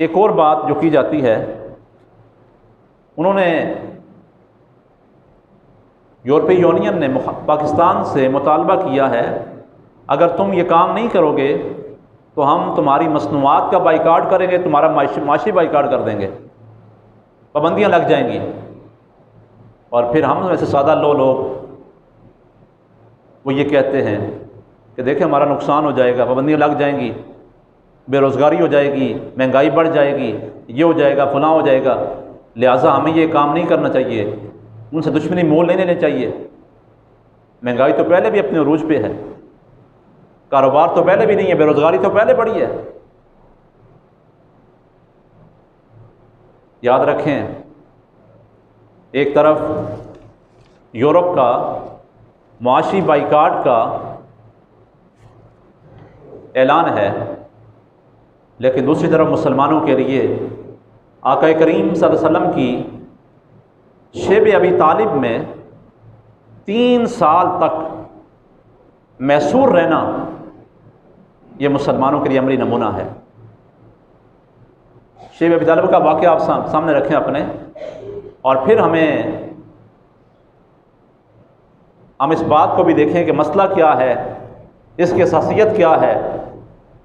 ایک اور بات جو کی جاتی ہے، انہوں نے یورپی یونین نے پاکستان سے مطالبہ کیا ہے اگر تم یہ کام نہیں کرو گے تو ہم تمہاری مصنوعات کا بائیکاٹ کریں گے، تمہارا معاشی بائیکاٹ کر دیں گے، پابندیاں لگ جائیں گی۔ اور پھر ہم ایسے سادہ لوگ وہ یہ کہتے ہیں کہ دیکھیں ہمارا نقصان ہو جائے گا، پابندیاں لگ جائیں گی، بے روزگاری ہو جائے گی، مہنگائی بڑھ جائے گی، یہ ہو جائے گا، فلاں ہو جائے گا، لہٰذا ہمیں یہ کام نہیں کرنا چاہیے، ان سے دشمنی مول نہیں لینے چاہیے۔ مہنگائی تو پہلے بھی اپنے عروج پہ ہے، کاروبار تو پہلے بھی نہیں ہے، بے روزگاری تو پہلے بڑھی ہے۔ یاد رکھیں، ایک طرف یورپ کا معاشی بائیکاٹ کا اعلان ہے، لیکن دوسری طرف مسلمانوں کے لیے آقا کریم صلی اللہ علیہ وسلم کی شیب ابی طالب میں 3 سال تک محصور رہنا، یہ مسلمانوں کے لیے عملی نمونہ ہے۔ شیب ابی طالب کا واقعہ آپ سامنے رکھیں اپنے، اور پھر ہم اس بات کو بھی دیکھیں کہ مسئلہ کیا ہے، اس کی حساسیت کیا ہے،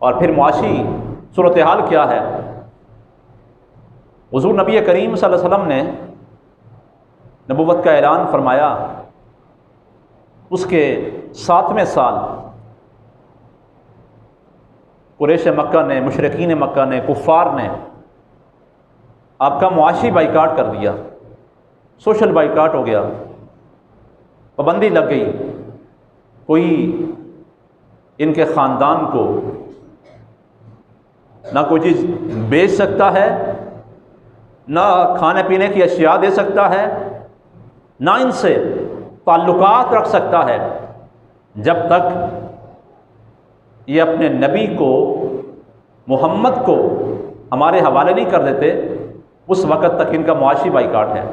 اور پھر معاشی صورتحال کیا ہے۔ حضور نبی کریم صلی اللہ علیہ وسلم نے نبوت کا اعلان فرمایا، اس کے 7ویں سال قریش مکہ نے، مشرکین مکہ نے، کفار نے آپ کا معاشی بائیکاٹ کر دیا، سوشل بائیکاٹ ہو گیا، پابندی لگ گئی، کوئی ان کے خاندان کو نہ کوئی چیز بیچ سکتا ہے، نہ کھانے پینے کی اشیاء دے سکتا ہے، نہ ان سے تعلقات رکھ سکتا ہے، جب تک یہ اپنے نبی کو، محمد کو ہمارے حوالے نہیں کر دیتے، اس وقت تک ان کا معاشی بائیکاٹ ہے۔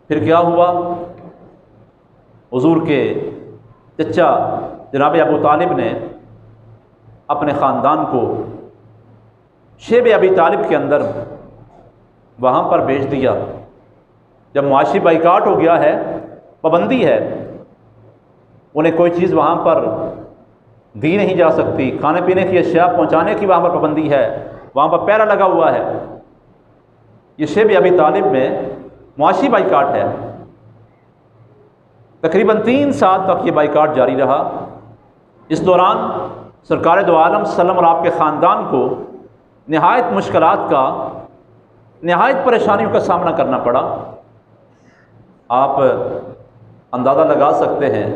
پھر کیا ہوا؟ حضور کے چچا جناب ابو طالب نے اپنے خاندان کو شیب ابی طالب کے اندر وہاں پر بھیج دیا۔ جب معاشی بائیکاٹ ہو گیا ہے، پابندی ہے، انہیں کوئی چیز وہاں پر دی نہیں جا سکتی، کھانے پینے کی اشیاء پہنچانے کی وہاں پر پابندی ہے، وہاں پر پہرا لگا ہوا ہے، یہ شیب ابی طالب میں معاشی بائیکاٹ ہے۔ تقریباً 3 سال تک یہ بائیکاٹ جاری رہا۔ اس دوران سرکار دو عالم صلی اللہ علیہ وسلم اور آپ کے خاندان کو نہایت مشکلات کا، نہایت پریشانیوں کا سامنا کرنا پڑا۔ آپ اندازہ لگا سکتے ہیں،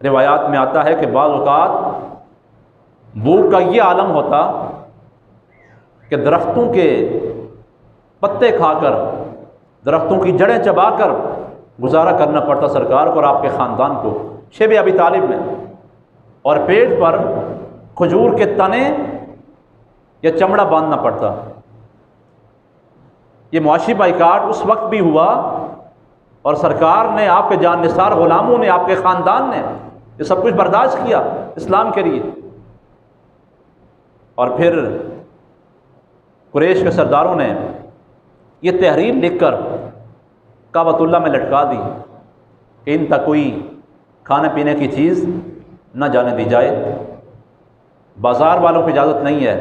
روایات میں آتا ہے کہ بعض اوقات بھوک کا یہ عالم ہوتا کہ درختوں کے پتے کھا کر، درختوں کی جڑیں چبا کر گزارا کرنا پڑتا سرکار کو اور آپ کے خاندان کو شیب ابی طالب میں، اور پیٹ پر کھجور کے تنے یا چمڑا باندھنا پڑتا۔ یہ معاشی بائیکاٹ اس وقت بھی ہوا، اور سرکار نے، آپ کے جان نثار غلاموں نے، آپ کے خاندان نے یہ سب کچھ برداشت کیا اسلام کے لیے۔ اور پھر قریش کے سرداروں نے یہ تحریر لکھ کر کعبۃ اللہ میں لٹکا دی کہ ان تک کوئی کھانے پینے کی چیز نہ جانے دی جائے، بازار والوں کو اجازت نہیں ہے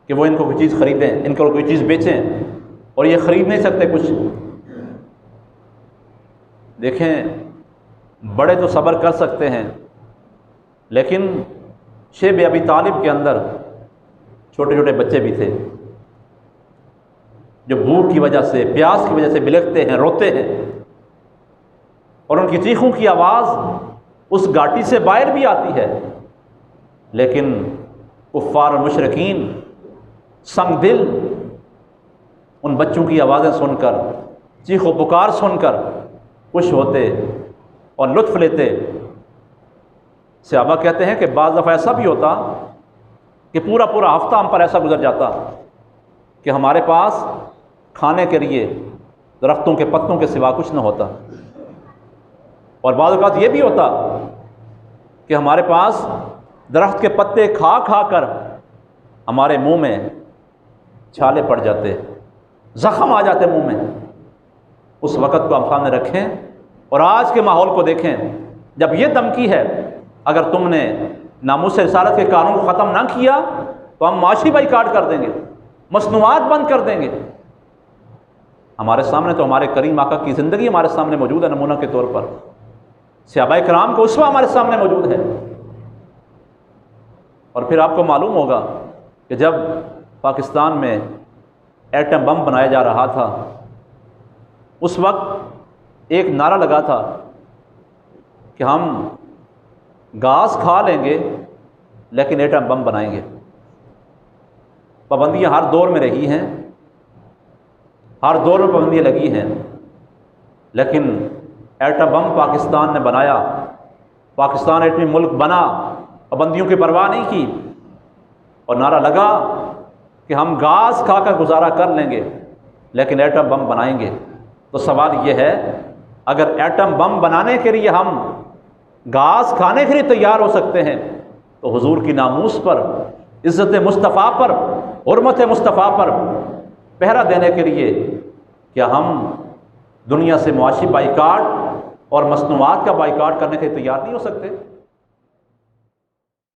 کہ وہ ان کو کوئی چیز خریدیں، ان کو کوئی چیز بیچیں، اور یہ خرید نہیں سکتے کچھ۔ دیکھیں، بڑے تو صبر کر سکتے ہیں، لیکن شیب ابی طالب کے اندر چھوٹے چھوٹے بچے بھی تھے جو بھوک کی وجہ سے، پیاس کی وجہ سے بلکتے ہیں، روتے ہیں، اور ان کی چیخوں کی آواز اس گھاٹی سے باہر بھی آتی ہے، لیکن کفار اور مشرکین سنگ دل ان بچوں کی آوازیں سن کر، چیخ و پکار سن کر خوش ہوتے اور لطف لیتے۔ صحابہ کہتے ہیں کہ بعض دفعہ ایسا بھی ہوتا کہ پورا ہفتہ ہم پر ایسا گزر جاتا کہ ہمارے پاس کھانے کے لیے درختوں کے پتوں کے سوا کچھ نہ ہوتا، اور بعض اوقات یہ بھی ہوتا کہ ہمارے پاس درخت کے پتے کھا کھا کر ہمارے منہ میں چھالے پڑ جاتے، زخم آ جاتے منہ میں، اس وقت کو ہم سامنے رکھیں اور آج کے ماحول کو دیکھیں جب یہ دھمکی ہے اگر تم نے ناموس رسالت کے قانون کو ختم نہ کیا تو ہم معاشی بائیکاٹ کر دیں گے، مصنوعات بند کر دیں گے۔ ہمارے سامنے تو ہمارے کریم آقا کی زندگی ہمارے سامنے موجود ہے نمونہ کے طور پر، صحابہ کرام کا اسوہ ہمارے سامنے موجود ہے۔ اور پھر آپ کو معلوم ہوگا کہ جب پاکستان میں ایٹم بم بنایا جا رہا تھا اس وقت ایک نعرہ لگا تھا کہ ہم گھاس کھا لیں گے لیکن ایٹم بم بنائیں گے۔ پابندیاں ہر دور میں رہی ہیں، ہر دور میں پابندیاں لگی ہیں، لیکن ایٹم بم پاکستان نے بنایا، پاکستان ایٹمی ملک بنا، پابندیوں کی پرواہ نہیں کی اور نعرہ لگا کہ ہم گھاس کھا کر گزارا کر لیں گے لیکن ایٹم بم بنائیں گے۔ تو سوال یہ ہے اگر ایٹم بم بنانے کے لیے ہم گھاس کھانے کے لیے تیار ہو سکتے ہیں تو حضور کی ناموس پر، عزت مصطفیٰ پر، حرمت مصطفیٰ پر پہرا دینے کے لیے کیا ہم دنیا سے معاشی بائیکاٹ اور مصنوعات کا بائیکاٹ کرنے کے لیے تیار نہیں ہو سکتے؟